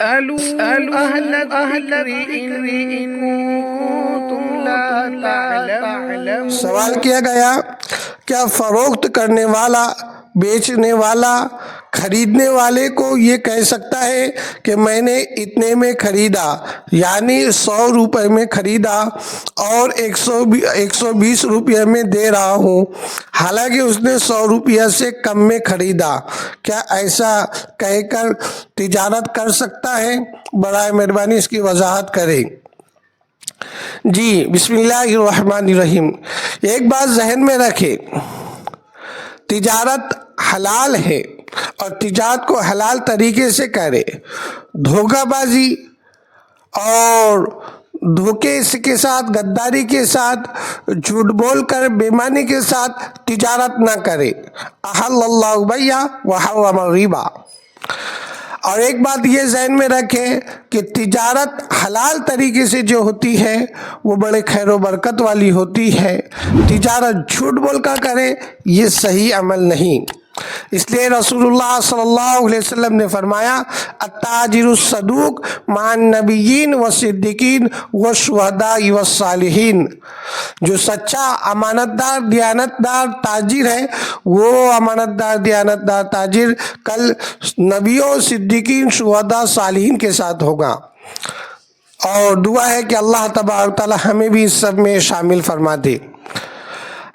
اسألوا أهل الذكر إن كنتم لا تعلمون۔ سوال کیا گیا کیا فروخت کرنے والا بیچنے والا خریدنے والے کو یہ کہہ سکتا ہے کہ میں نے اتنے میں خریدا، یعنی 100 روپے میں خریدا اور 120 روپے میں دے رہا ہوں، حالانکہ اس نے 100 روپیہ سے کم میں خریدا؟ کیا ایسا کہہ کر تجارت کر سکتا ہے؟ برائے مہربانی اس کی وضاحت کریں۔ جی بسم اللہ الرحمن الرحیم۔ ایک بات ذہن میں رکھیں، تجارت حلال ہے اور تجارت کو حلال طریقے سے کرے۔ دھوکہ بازی اور دھوکے کے ساتھ، غداری کے ساتھ، جھوٹ بول کر بےایمانی کے ساتھ تجارت نہ کرے۔ احل اللہ البیع وحرم الربا۔ اور ایک بات یہ ذہن میں رکھیں کہ تجارت حلال طریقے سے جو ہوتی ہے وہ بڑے خیر و برکت والی ہوتی ہے۔ تجارت جھوٹ بول کر کرے یہ صحیح عمل نہیں۔ اس لیے رسول اللہ صلی اللہ علیہ وسلم نے فرمایا التاجر الصدوق مع النبیین والصدیقین والشہداء والصالحین۔ جو سچا امانت دار دیانت دار تاجر ہے وہ امانت دار دیانت دار تاجر کل نبیوں، صدیقین، شہداء، صالحین کے ساتھ ہوگا۔ اور دعا ہے کہ اللہ تبارک تعالی ہمیں بھی اس سب میں شامل فرما دے۔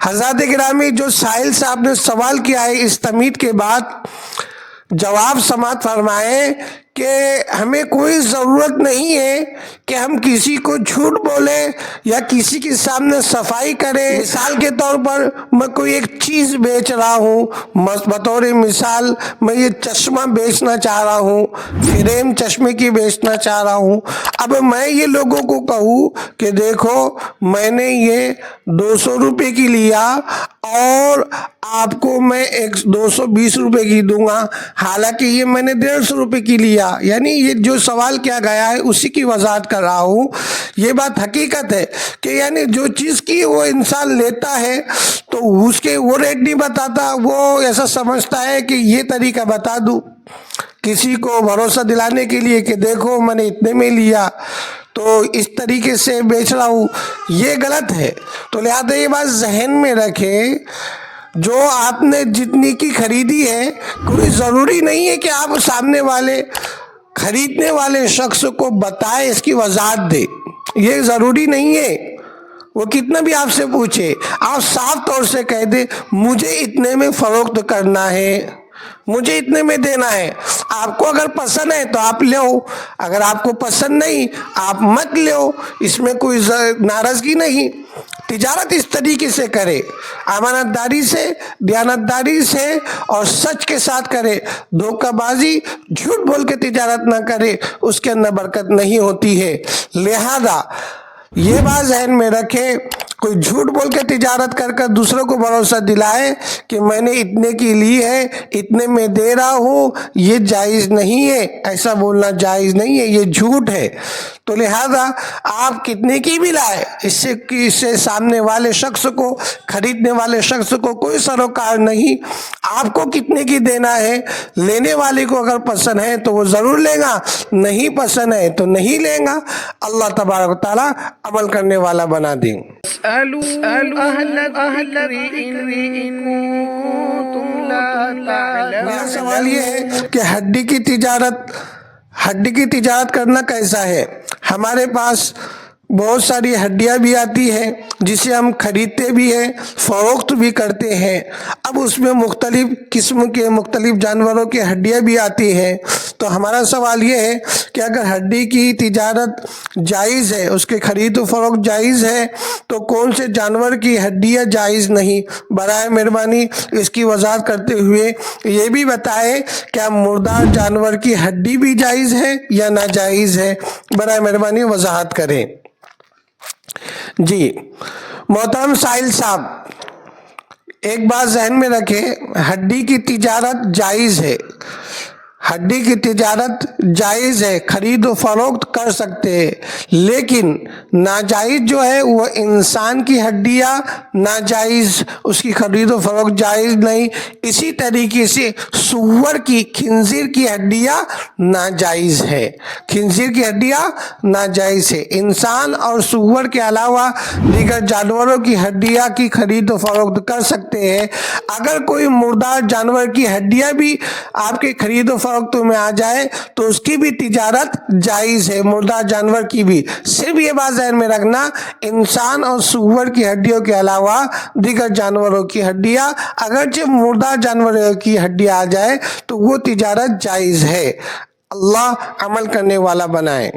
حضرات گرامی، جو سائل صاحب نے سوال کیا ہے اس تمہید کے بعد جواب سماعت فرمائیں کہ ہمیں کوئی ضرورت نہیں ہے کہ ہم کسی کو جھوٹ بولیں یا کسی کے سامنے صفائی کریں۔ مثال کے طور پر میں کوئی ایک چیز بیچ رہا ہوں، بطور مثال میں یہ چشمہ بیچنا چاہ رہا ہوں، فریم چشمے کی بیچنا چاہ رہا ہوں۔ اب میں یہ لوگوں کو کہوں کہ دیکھو میں نے یہ 200 روپے کی لیا اور آپ کو میں 220 روپے کی دوں گا، حالانکہ یہ میں نے 150 روپے کی لیا۔ یعنی یہ جو سوال کیا گیا ہے اسی کی وضاحت کر رہا ہوں۔ یہ بات حقیقت ہے کہ یعنی جو چیز کی وہ انسان لیتا ہے تو اس کے وہ ریٹ نہیں بتاتا، وہ ایسا سمجھتا ہے کہ یہ طریقہ بتا دوں کسی کو بھروسہ دلانے کے لیے کہ دیکھو میں نے اتنے میں لیا تو اس طریقے سے بیچ رہا ہوں، یہ غلط ہے۔ تو لہذا یہ بات ذہن میں رکھیں، جو آپ نے جتنی کی خریدی ہے کوئی ضروری نہیں ہے کہ آپ سامنے والے خریدنے والے شخص کو بتائیں، اس کی وضاحت دے، یہ ضروری نہیں ہے۔ وہ کتنا بھی آپ سے پوچھے آپ صاف طور سے کہہ دیں مجھے اتنے میں فروخت کرنا ہے، مجھے اتنے میں دینا ہے۔ آپ کو اگر پسند ہے تو آپ لو، اگر آپ کو پسند نہیں آپ مت لو، اس میں کوئی ناراضگی نہیں۔ تجارت اس طریقے سے کرے، امانت داری سے، دیانت داری سے اور سچ کے ساتھ کرے۔ دھوکہ بازی، جھوٹ بول کے تجارت نہ کرے، اس کے اندر برکت نہیں ہوتی ہے۔ لہذا یہ بات ذہن میں رکھیں، کوئی جھوٹ بول کے تجارت کر کر دوسروں کو بھروسہ دلائے کہ میں نے اتنے کی لی ہے، اتنے میں دے رہا ہوں، یہ جائز نہیں ہے، ایسا بولنا جائز نہیں ہے، یہ جھوٹ ہے۔ تو لہذا آپ کتنے کی بھی لائے، اس سے سامنے والے شخص کو، خریدنے والے شخص کو کوئی سروکار نہیں۔ آپ کو کتنے کی دینا ہے، لینے والے کو اگر پسند ہے تو وہ ضرور لے گا، نہیں پسند ہے تو نہیں لے گا۔ اللہ تبارک و تعالی عمل کرنے والا بنا دیں۔ اسألوا أهل الذكر إن كنتم لا تعلمون۔ میرا سوال یہ ہے کہ ہڈی کی تجارت کرنا کیسا ہے؟ ہمارے پاس بہت ساری ہڈیاں بھی آتی ہیں جسے ہم خریدتے بھی ہیں، فروخت بھی کرتے ہیں۔ اب اس میں مختلف قسم کے مختلف جانوروں کی ہڈیاں بھی آتی ہیں۔ تو ہمارا سوال یہ ہے کہ اگر ہڈی کی تجارت جائز ہے، اس کے خرید و فروخت جائز ہے، تو کون سے جانور کی ہڈیاں جائز نہیں؟ برائے مہربانی اس کی وضاحت کرتے ہوئے یہ بھی بتائیں کیا مردار جانور کی ہڈی بھی جائز ہے یا ناجائز ہے؟ برائے مہربانی وضاحت کریں۔ جی محترم سائل صاحب، ایک بات ذہن میں رکھیں، ہڈی کی تجارت جائز ہے۔ ہڈی کی تجارت جائز ہے، خرید و فروخت کر سکتے ہیں، لیکن ناجائز جو ہے وہ انسان کی ہڈیاں ناجائز، اس کی خرید و فروخت جائز نہیں۔ اسی طریقے سے سور کی، خنزیر کی ہڈیاں ناجائز ہے، خنزیر کی ہڈیاں ناجائز ہے۔ انسان اور سور کے علاوہ دیگر جانوروں کی ہڈیاں کی خرید و فروخت کر سکتے ہیں۔ اگر کوئی مردار جانور کی ہڈیاں بھی آپ کے خرید و فروخت میں آ جائے تو اس کی بھی تجارت جائز ہے، مردار جانور کی بھی۔ صرف یہ بات ذہن میں رکھنا، انسان اور سور کی ہڈیوں کے علاوہ دیگر جانوروں کی ہڈیاں، اگرچہ مردار جانوروں کی ہڈیاں آ جائے تو وہ تجارت جائز ہے۔ اللہ عمل کرنے والا بنائے۔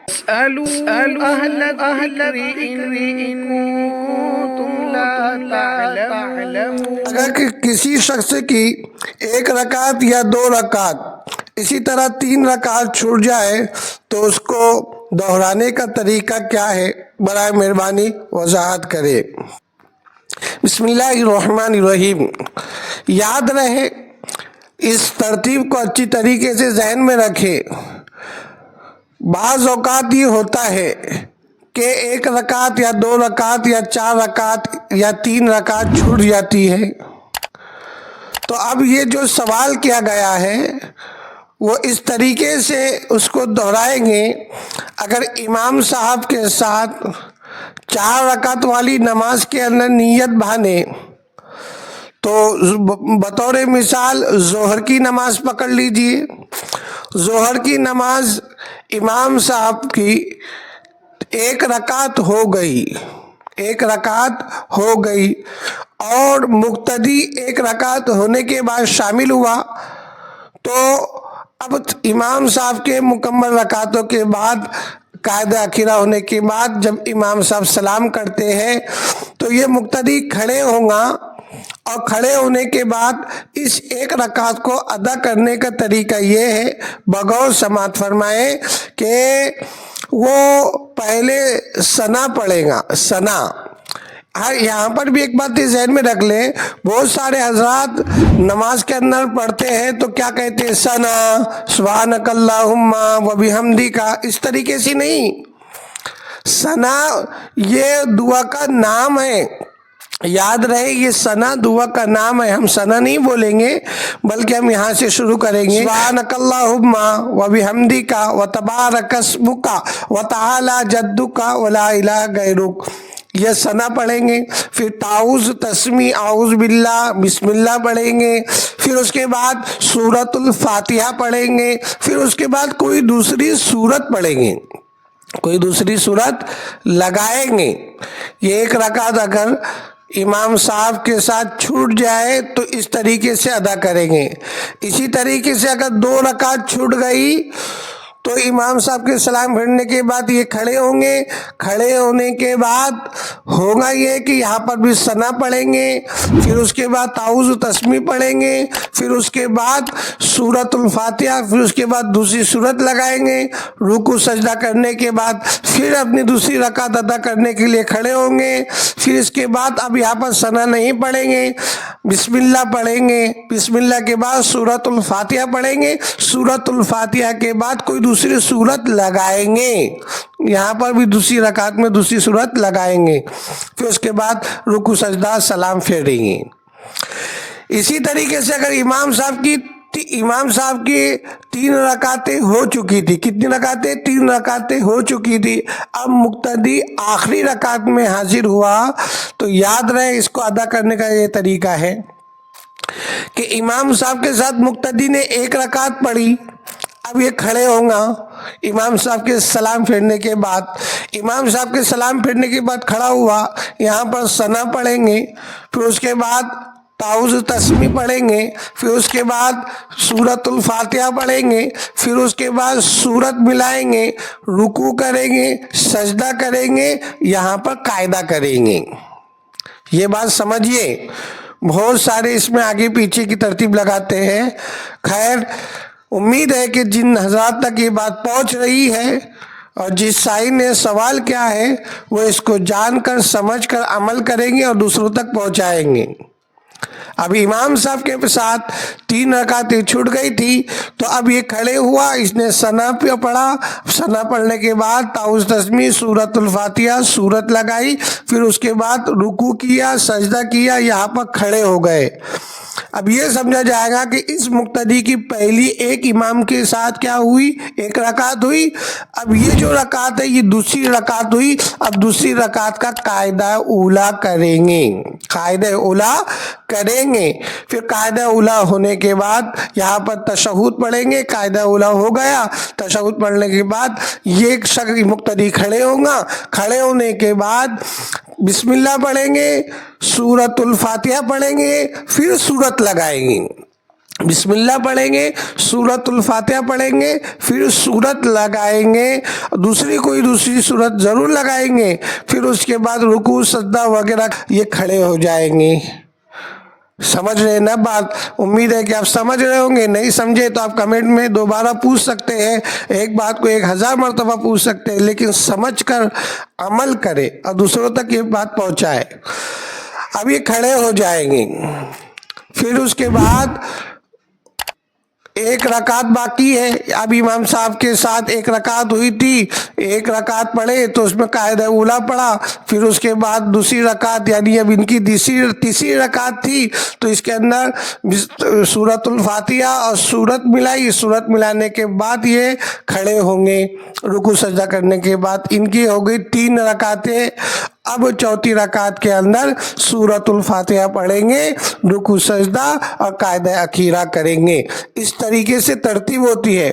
اسألوا أهل الذكر إن كنتم لا تعلمون۔ اگر کسی شخص کی ایک رکعت یا 2 رکعت اسی طرح 3 رکعت چھوٹ جائے تو اس کو دہرانے کا طریقہ کیا ہے؟ برائے مہربانی وضاحت کرے۔ بسم اللہ الرحمن الرحیم۔ یاد رہے، اس ترتیب کو اچھی طریقے سے ذہن میں رکھے۔ بعض اوقات یہ ہوتا ہے کہ 1 رکعت یا 2 رکعت یا 4 رکعت یا 3 رکعت چھوٹ جاتی ہے، تو اب یہ جو سوال کیا گیا ہے وہ اس طریقے سے اس کو دہرائیں گے۔ اگر امام صاحب کے ساتھ 4 رکعت والی نماز کے اندر نیت باندھے تو بطور مثال ظہر کی نماز پکڑ لیجئے۔ ظہر کی نماز امام صاحب کی 1 رکعت ہو گئی، 1 رکعت ہو گئی، اور مقتدی 1 رکعت ہونے کے بعد شامل ہوا، تو اب امام صاحب کے مکمل رکعتوں کے بعد قاعدہ اخیرہ ہونے کے بعد جب امام صاحب سلام کرتے ہیں تو یہ مقتدی کھڑے ہوں گا، اور کھڑے ہونے کے بعد اس 1 رکعت کو ادا کرنے کا طریقہ یہ ہے، بغور سماعت فرمائے کہ وہ پہلے ثنا پڑھے گا، ثنا۔ یہاں پر بھی ایک بات ذہن میں رکھ لیں، بہت سارے حضرات نماز کے اندر پڑھتے ہیں تو کیا کہتے ہیں؟ ثنا، سبحانک اللہم و بحمدک، اس طریقے سے نہیں۔ ثنا یہ دعا کا نام ہے، یاد رہے یہ ثنا دعا کا نام ہے۔ ہم ثنا نہیں بولیں گے بلکہ ہم یہاں سے شروع کریں گے، سبحانک اللہم و بحمدک و تبارک اسمک و تعالی جدک و لا الہ غیرک، یہ ثنا پڑھیں گے۔ پھر تعوذ، تسمیع، اعوذ باللہ، بسم اللہ پڑھیں گے۔ پھر اس کے بعد سورۃ الفاتحہ پڑھیں گے۔ پھر اس کے بعد کوئی دوسری سورت پڑھیں گے، کوئی دوسری سورت لگائیں گے۔ یہ 1 رکعت اگر امام صاحب کے ساتھ چھوٹ جائے تو اس طریقے سے ادا کریں گے۔ اسی طریقے سے اگر 2 رکعت چھوٹ گئی تو امام صاحب کے سلام پھیرنے کے بعد یہ کھڑے ہوں گے۔ کھڑے ہونے کے بعد ہوگا یہ کہ یہاں پر بھی ثنا پڑھیں گے، پھر اس کے بعد تعوذ و تسمیع پڑھیں گے، پھر اس کے بعد سورۃ الفاتحہ، پھر اس کے بعد دوسری سورت لگائیں گے۔ رکوع سجدہ کرنے کے بعد پھر اپنی دوسری رکعت ادا کرنے کے لیے کھڑے ہوں گے۔ پھر اس کے بعد اب یہاں پر ثنا نہیں پڑھیں گے، بسم اللہ پڑھیں گے۔ بسم اللہ کے بعد سورۃ الفاتحہ پڑھیں گے۔ سورۃ الفاتحہ کے بعد کوئی دوسری سورت لگائیں گے، یہاں پر بھی دوسری رکعت میں دوسری سورت لگائیں گے۔ پھر اس کے بعد رکوع سجدہ سلام پھیریں گے۔ اسی طریقے سے اگر امام صاحب کی 3 رکعتیں ہو چکی تھی، کتنی رکعتیں؟ 3 رکعتیں ہو چکی تھی، اب مقتدی آخری رکعت میں حاضر ہوا، تو یاد رہے اس کو ادا کرنے کا یہ طریقہ ہے کہ امام صاحب کے ساتھ مقتدی نے 1 رکعت پڑھی، اب یہ کھڑے ہوں گا امام صاحب کے سلام پھیرنے کے بعد۔ امام صاحب کے سلام پھیرنے کے بعد کھڑا ہوا، یہاں پر ثنا پڑھیں گے، پھر اس کے بعد تعوذ تسمیع پڑھیں گے، پھر اس کے بعد سورۃ الفاتحہ پڑھیں گے، پھر اس کے بعد سورت ملائیں گے، رکوع کریں گے، سجدہ کریں گے، یہاں پر قاعدہ کریں گے۔ یہ بات سمجھیے، بہت سارے اس میں آگے پیچھے کی ترتیب لگاتے ہیں۔ خیر، امید ہے کہ جن حضرات تک یہ بات پہنچ رہی ہے اور جس سائل نے سوال کیا ہے وہ اس کو جان کر سمجھ کر عمل کریں گے اور دوسروں تک پہنچائیں گے۔ اب امام صاحب کے ساتھ 3 رکعتیں چھوٹ گئی تھی تو اب یہ کھڑے ہوا، اس نے ثنا پہ پڑھا، ثنا پڑھنے کے بعد تعوذ تسمیہ سورۃ الفاتحہ سورت لگائی، پھر اس کے بعد رکوع کیا، سجدہ کیا، یہاں پر کھڑے ہو گئے۔ اب یہ سمجھا جائے گا کہ اس مقتدی کی پہلی ایک امام کے ساتھ کیا ہوئی؟ 1 رکعت ہوئی۔ اب یہ جو رکعت ہے یہ دوسری رکعت ہوئی۔ اب دوسری رکعت کا قاعدہ اولا کریں گے، قاعدہ اولا کریں گے۔ پھر قاعدہ اولا ہونے کے بعد یہاں پر تشہد پڑھیں گے، قاعدہ اولا ہو گیا، تشہد پڑھنے کے بعد یہ شخص مقتدی کھڑے ہوں گا، کھڑے ہونے کے بعد بسم اللہ پڑھیں گے، سورۃ الفاتحہ پڑھیں گے، پھر سورت لگائیں گے۔ بسم اللہ پڑھیں گے، سورۃ الفاتحہ پڑھیں گے، پھر سورت لگائیں گے، دوسری سورت ضرور لگائیں گے، پھر اس کے بعد رکوع سجدہ وغیرہ یہ کھڑے ہو جائیں گے۔ سمجھ رہے نا بات؟ امید ہے کہ آپ سمجھ رہے ہوں گے، نہیں سمجھے تو آپ کمنٹ میں دوبارہ پوچھ سکتے ہیں، ایک بات کو 1000 مرتبہ پوچھ سکتے ہیں، لیکن سمجھ کر عمل کرے اور دوسروں تک یہ بات پہنچائے۔ اب یہ کھڑے ہو جائیں گے، پھر اس کے بعد 1 رکعت باقی ہے۔ اب امام صاحب کے ساتھ 1 رکعت ہوئی تھی، 1 رکعت پڑھے تو اس میں قاعدہ اولا پڑھا، پھر اس کے بعد دوسری رکعت یعنی اب ان کی تیسری رکعت تھی تو اس کے اندر سورۃ الفاتحہ اور سورت ملائی، سورت ملانے کے بعد یہ کھڑے ہوں گے، رکوع سجدہ کرنے کے بعد ان کی ہو گئی 3 رکعتیں۔ اب چوتھی رکعت کے اندر سورۃ الفاتحہ پڑھیں گے، رکوع سجدہ اور قاعدہ اخیرہ کریں گے۔ اس طریقے سے ترتیب ہوتی ہے۔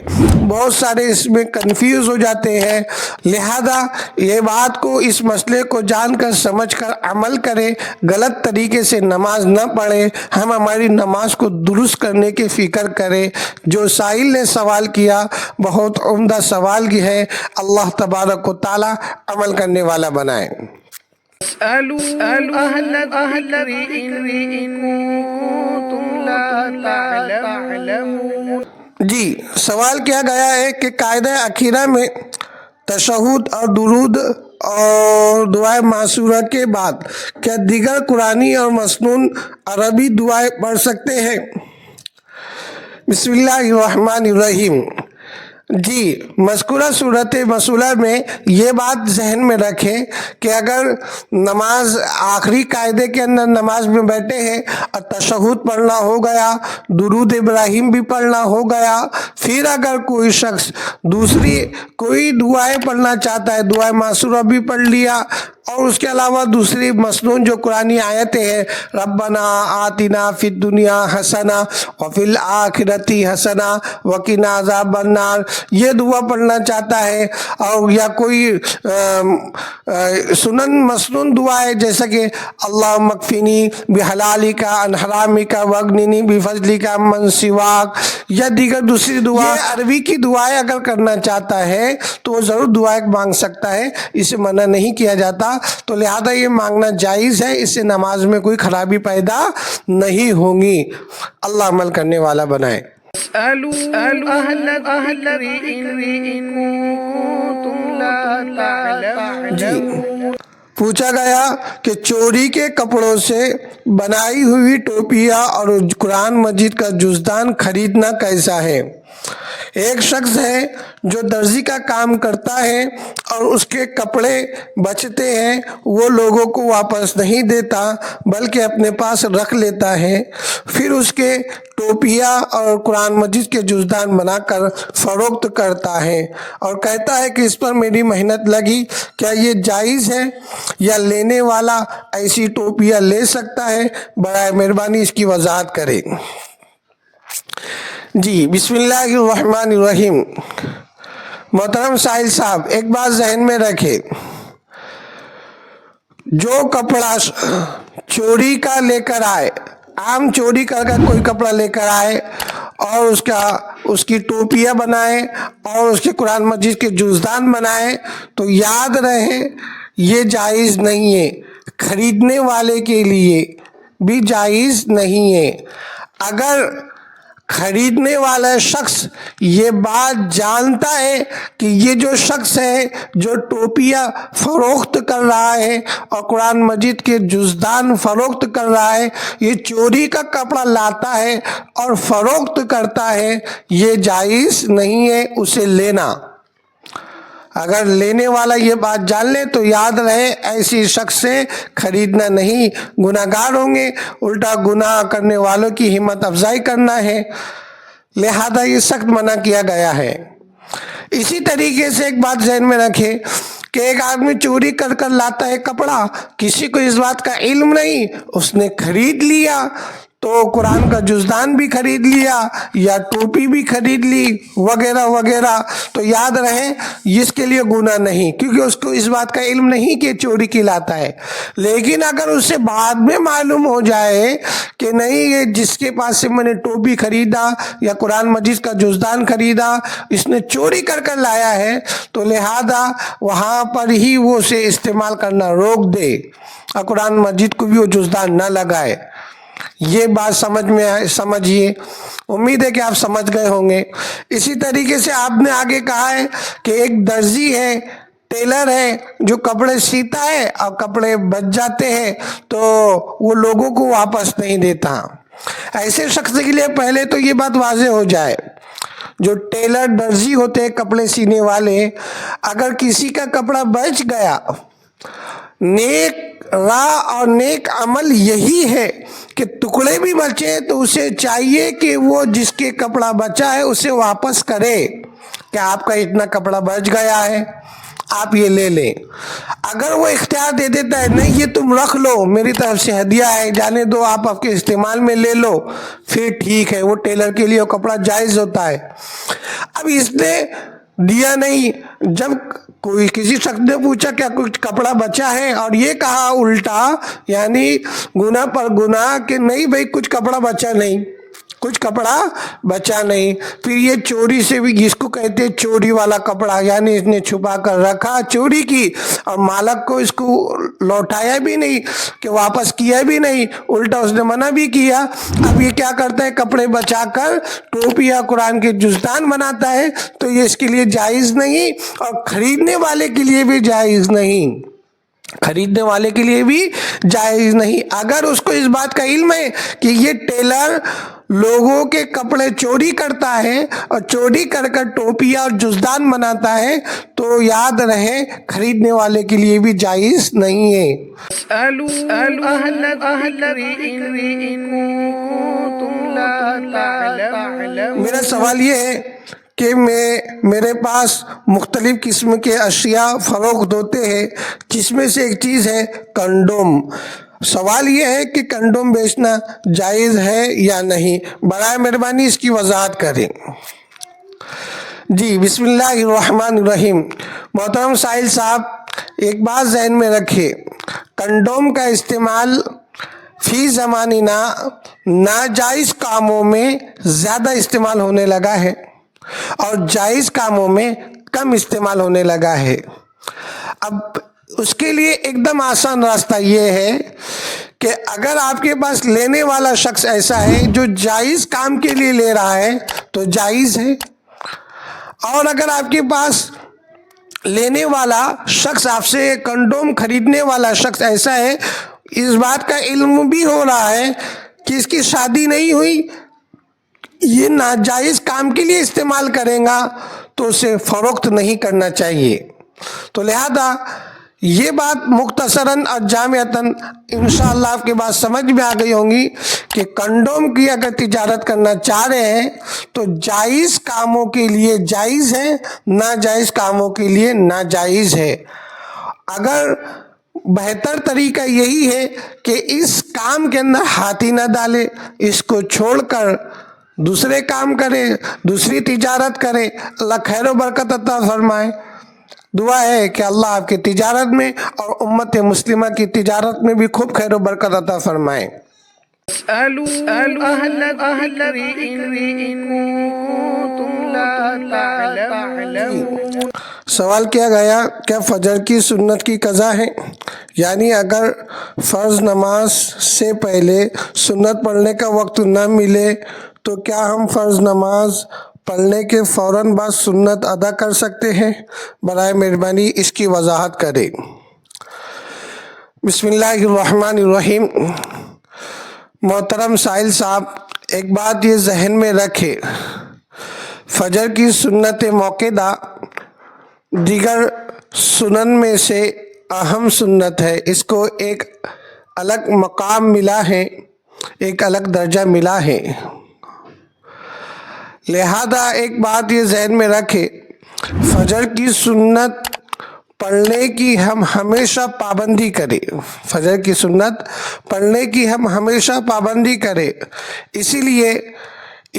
بہت سارے اس میں کنفیوز ہو جاتے ہیں، لہذا یہ بات کو، اس مسئلے کو جان کر سمجھ کر عمل کریں، غلط طریقے سے نماز نہ پڑھیں، ہم ہماری نماز کو درست کرنے کی فکر کریں۔ جو سائل نے سوال کیا بہت عمدہ سوال کی ہے، اللہ تبارک و تعالی عمل کرنے والا بنائے۔ اسألوا أهل الذكر إن كنتم لا تعلمون۔ جی، سوال کیا گیا ہے کہ قاعدہ اخیرہ میں تشہد اور درود اور دعائے معصورہ کے بعد کیا دیگر قرآنی اور مسنون عربی دعائیں پڑھ سکتے ہیں؟ بسم اللہ الرحمن الرحیم۔ جی، مذکورہ صورت مسئلہ میں یہ بات ذہن میں رکھیں کہ اگر نماز آخری قاعدے کے اندر نماز میں بیٹھے ہیں اور تشہد پڑھنا ہو گیا، درود ابراہیم بھی پڑھنا ہو گیا، پھر اگر کوئی شخص دوسری کوئی دعائیں پڑھنا چاہتا ہے، دعائیں معصورہ بھی پڑھ لیا اور اس کے علاوہ دوسری مسنون جو قرآنی آیتیں ہیں، ربنا آتنا فی الدنیا حسنہ وفی الآخرۃ حسنہ وقنا عذاب النار، یہ دعا پڑھنا چاہتا ہے، اور یا کوئی سنن مسنون دعا ہے جیسا کہ اللہم اکفنی بحلالک عن حرامک واغننی بفضلک عمن سواک، یا دیگر دوسری دعا، یہ عربی کی دعائیں اگر کرنا چاہتا ہے تو وہ ضرور دعائیں مانگ سکتا ہے، اسے منع نہیں کیا جاتا، تو لہذا یہ مانگنا جائز ہے، اس سے نماز میں کوئی خرابی پیدا نہیں ہوگی۔ اللہ عمل کرنے والا بنائے۔ اسألوا أهل الذكر إن كنتم لا تعلمون۔ پوچھا گیا کہ چوری کے کپڑوں سے بنائی ہوئی ٹوپیاں اور قرآن مجید کا جزدان خریدنا کیسا ہے؟ ایک شخص ہے جو درزی کا کام کرتا ہے اور اس کے کپڑے بچتے ہیں، وہ لوگوں کو واپس نہیں دیتا بلکہ اپنے پاس رکھ لیتا ہے، پھر اس کے ٹوپیاں اور قرآن مجید کے جزدان بنا کر فروخت کرتا ہے اور کہتا ہے کہ اس پر میری محنت لگی، کیا یہ جائز ہے یا لینے والا ایسی ٹوپیاں لے سکتا ہے؟ برائے مہربانی اس کی وضاحت کریں۔ جی، بسم اللہ الرحمن الرحیم۔ محترم سائل صاحب، ایک بات ذہن میں رکھے، جو کپڑا چوری کا لے کر آئے، عام چوری کر کوئی کپڑا لے کر آئے اور اس کی ٹوپیاں بنائے اور اس کے قرآن مجید کے جزدان بنائے، تو یاد رہے یہ جائز نہیں ہے، خریدنے والے کے لیے بھی جائز نہیں ہے۔ اگر خریدنے والا شخص یہ بات جانتا ہے کہ یہ جو شخص ہے جو ٹوپیاں فروخت کر رہا ہے اور قرآن مجید کے جزدان فروخت کر رہا ہے، یہ چوری کا کپڑا لاتا ہے اور فروخت کرتا ہے، یہ جائز نہیں ہے اسے لینا۔ اگر لینے والا یہ بات جان لے تو یاد رہے ایسی شخص سے خریدنا نہیں، گناہ گار ہوں گے، الٹا گناہ کرنے والوں کی ہمت افزائی کرنا ہے، لہذا یہ سخت منع کیا گیا ہے۔ اسی طریقے سے ایک بات ذہن میں رکھے کہ ایک آدمی چوری کر کر لاتا ہے کپڑا، کسی کو اس بات کا علم نہیں، اس نے خرید لیا تو قرآن کا جزدان بھی خرید لیا یا ٹوپی بھی خرید لی وغیرہ وغیرہ، تو یاد رہے اس کے لیے گناہ نہیں، کیونکہ اس کو اس بات کا علم نہیں کہ چوری کی لاتا ہے۔ لیکن اگر اس سے بعد میں معلوم ہو جائے کہ نہیں، یہ جس کے پاس سے میں نے ٹوپی خریدا یا قرآن مجید کا جزدان خریدا اس نے چوری کر کر لایا ہے، تو لہذا وہاں پر ہی وہ اسے استعمال کرنا روک دے اور قرآن مجید کو بھی وہ جزدان نہ لگائے۔ یہ بات سمجھ میں سمجھیے، امید ہے کہ آپ سمجھ گئے ہوں گے۔ اسی طریقے سے آپ نے آگے کہا ہے کہ ایک درزی ہے، ٹیلر ہے، جو کپڑے سیتا ہے اور کپڑے بچ جاتے ہیں تو وہ لوگوں کو واپس نہیں دیتا۔ ایسے شخص کے لیے پہلے تو یہ بات واضح ہو جائے، جو ٹیلر درزی ہوتے ہیں کپڑے سینے والے، اگر کسی کا کپڑا بچ گیا، نیک راہ اور نیک عمل یہی ہے کہ ٹکڑے بھی بچے تو اسے چاہیے کہ وہ جس کے کپڑا بچا ہے اسے واپس کرے کہ آپ کا اتنا کپڑا بچ گیا ہے، آپ یہ لے لیں۔ اگر وہ اختیار دے دیتا ہے نہیں یہ تم رکھ لو، میری طرف سے ہدیہ ہے، جانے دو، آپ کے استعمال میں لے لو، پھر ٹھیک ہے، وہ ٹیلر کے لیے وہ کپڑا جائز ہوتا ہے۔ اب اس نے دیا نہیں، جب کوئی کسی شخص نے پوچھا کیا کچھ کپڑا بچا ہے اور یہ کہا الٹا، یعنی گناہ پر گناہ کہ نہیں بھائی کچھ کپڑا بچا نہیں، کچھ کپڑا بچا نہیں، پھر یہ چوری سے بھی، جس کو کہتے ہیں چوری والا کپڑا، یعنی اس نے چھپا کر رکھا، چوری کی اور مالک کو اس کو لوٹایا بھی نہیں کہ واپس کیا بھی نہیں، الٹا اس نے منع بھی کیا۔ اب یہ کیا کرتا ہے، کپڑے بچا کر ٹوپی یا قرآن کے جزدان بناتا ہے، تو یہ اس کے لیے جائز نہیں اور خریدنے والے کے لیے بھی جائز نہیں، خریدنے والے کے لیے بھی جائز نہیں۔ اگر اس کو اس بات کا علم ہے کہ یہ ٹیلر لوگوں کے کپڑے چوری کرتا ہے اور چوری کر کر ٹوپیاں اور جزدان بناتا ہے، تو یاد رہے خریدنے والے کے لیے بھی جائز نہیں ہے۔ اسألوا أهل الذكر إن كنتم لا تعلمون۔ میرا سوال یہ ہے کہ میرے پاس مختلف قسم کے اشیاء فروخت ہوتے ہیں، جس میں سے ایک چیز ہے کنڈوم۔ سوال یہ ہے کہ کنڈوم بیچنا جائز ہے یا نہیں، برائے مہربانی اس کی وضاحت کریں۔ جی بسم اللہ الرحمن الرحیم۔ محترم سائل صاحب، ایک بات ذہن میں رکھے، کنڈوم کا استعمال فی زماننا ناجائز کاموں میں زیادہ استعمال ہونے لگا ہے اور جائز کاموں میں کم استعمال ہونے لگا ہے۔ اب اس کے لیے ایک دم آسان راستہ یہ ہے کہ اگر آپ کے پاس لینے والا شخص ایسا ہے جو جائز کام کے لیے لے رہا ہے تو جائز ہے، اور اگر آپ کے پاس لینے والا شخص، آپ سے کنڈوم خریدنے والا شخص ایسا ہے، اس بات کا علم بھی ہو رہا ہے کہ اس کی شادی نہیں ہوئی، یہ ناجائز کام کے لیے استعمال کرے گا تو اسے فروخت نہیں کرنا چاہیے۔ تو لہذا یہ بات مختصراً اور جامعتاً انشاءاللہ آپ کے بات سمجھ میں آ گئی ہوں گی کہ کنڈوم کی اگر تجارت کرنا چاہ رہے ہیں تو جائز کاموں کے لیے جائز ہے، ناجائز کاموں کے لیے ناجائز ہے۔ اگر بہتر طریقہ یہی ہے کہ اس کام کے اندر ہاتھ ہی نہ ڈالے، اس کو چھوڑ کر دوسرے کام کرے، دوسری تجارت کرے، اللہ خیر و برکت عطا فرمائے۔ دعا ہے کہ اللہ آپ کی تجارت میں اور امت مسلمہ کی تجارت میں بھی خوب خیر و برکت عطا فرمائے۔ اسألوا أهل الذكر إن كنتم لا تعلمون۔ سوال کیا گیا کیا فجر کی سنت کی قضا ہے، یعنی اگر فرض نماز سے پہلے سنت پڑھنے کا وقت نہ ملے تو کیا ہم فرض نماز پڑھنے کے فوراً بعد سنت ادا کر سکتے ہیں؟ برائے مہربانی اس کی وضاحت کریں۔ بسم اللہ الرحمن الرحیم۔ محترم سائل صاحب، ایک بات یہ ذہن میں رکھے، فجر کی سنت موقدہ دیگر سنن میں سے اہم سنت ہے، اس کو ایک الگ مقام ملا ہے، ایک الگ درجہ ملا ہے۔ لہذا ایک بات یہ ذہن میں رکھے، فجر کی سنت پڑھنے کی ہم ہمیشہ پابندی کریں، فجر کی سنت پڑھنے کی ہم ہمیشہ پابندی کریں۔ اسی لیے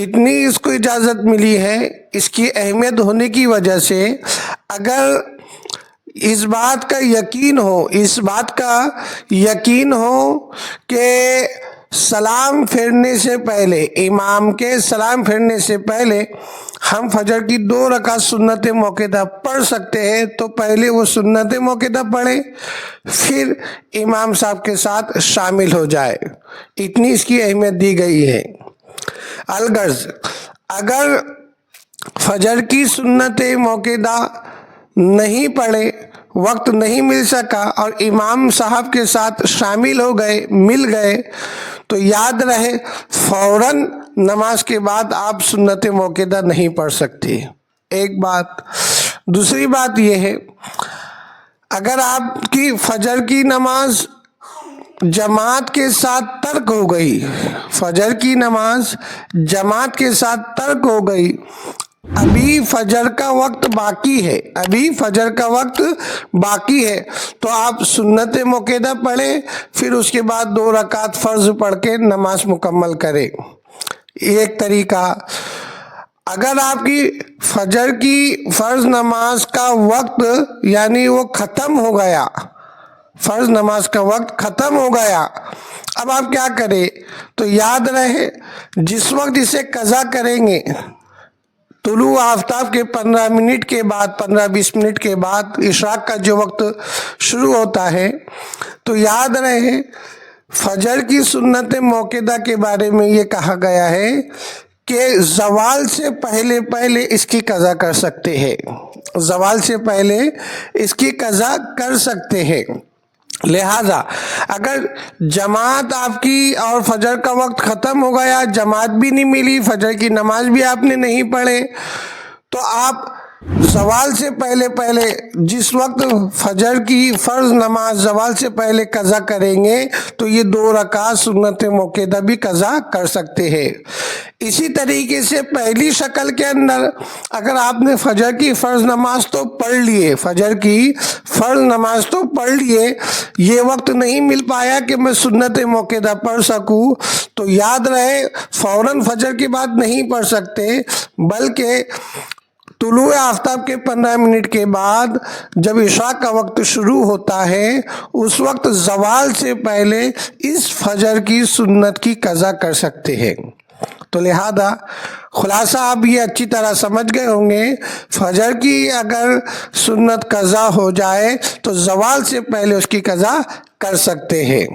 اتنی اس کو اجازت ملی ہے، اس کی اہمیت ہونے کی وجہ سے اگر اس بات کا یقین ہو کہ سلام پھیرنے سے پہلے، امام کے سلام پھیرنے سے پہلے ہم فجر کی 2 رکعت سنت موقدہ پڑھ سکتے ہیں، تو پہلے وہ سنت موقدہ پڑھیں، پھر امام صاحب کے ساتھ شامل ہو جائے۔ اتنی اس کی اہمیت دی گئی ہے۔ الغرض اگر فجر کی سنت موقدہ نہیں پڑھے، وقت نہیں مل سکا اور امام صاحب کے ساتھ شامل ہو گئے، مل گئے، تو یاد رہے فوراً نماز کے بعد آپ سنت موقدہ نہیں پڑھ سکتے، ایک بات۔ دوسری بات یہ ہے، اگر آپ کی فجر کی نماز جماعت کے ساتھ ترک ہو گئی، فجر کی نماز جماعت کے ساتھ ترک ہو گئی، ابھی فجر کا وقت باقی ہے، تو آپ سنت موقدہ پڑھیں، پھر اس کے بعد 2 رکعت فرض پڑھ کے نماز مکمل کریں۔ ایک طریقہ۔ اگر آپ کی فجر کی فرض نماز کا وقت یعنی وہ ختم ہو گیا، فرض نماز کا وقت ختم ہو گیا، اب آپ کیا کریں؟ تو یاد رہے جس وقت اسے قضا کریں گے، طلوع آفتاب کے 15-20 منٹ کے بعد اشراق کا جو وقت شروع ہوتا ہے، تو یاد رہے فجر کی سنت موقدہ کے بارے میں یہ کہا گیا ہے کہ زوال سے پہلے اس کی قضا کر سکتے ہیں، زوال سے پہلے اس کی قضا کر سکتے ہیں۔ لہذا اگر جماعت آپ کی اور فجر کا وقت ختم ہو گیا، جماعت بھی نہیں ملی، فجر کی نماز بھی آپ نے نہیں پڑھے، تو آپ زوال سے پہلے جس وقت فجر کی فرض نماز زوال سے پہلے قضا کریں گے، تو یہ 2 رکعت سنت موقدہ بھی قضا کر سکتے ہیں۔ اسی طریقے سے پہلی شکل کے اندر اگر آپ نے فجر کی فرض نماز تو پڑھ لیے، یہ وقت نہیں مل پایا کہ میں سنت موقدہ پڑھ سکوں، تو یاد رہے فوراً فجر کی بات نہیں پڑھ سکتے، بلکہ طلوع آفتاب کے 15 منٹ کے بعد جب عشاء کا وقت شروع ہوتا ہے، اس وقت زوال سے پہلے اس فجر کی سنت کی قضا کر سکتے ہیں۔ تو لہذا خلاصہ آپ یہ اچھی طرح سمجھ گئے ہوں گے، فجر کی اگر سنت قضا ہو جائے تو زوال سے پہلے اس کی قضا کر سکتے ہیں۔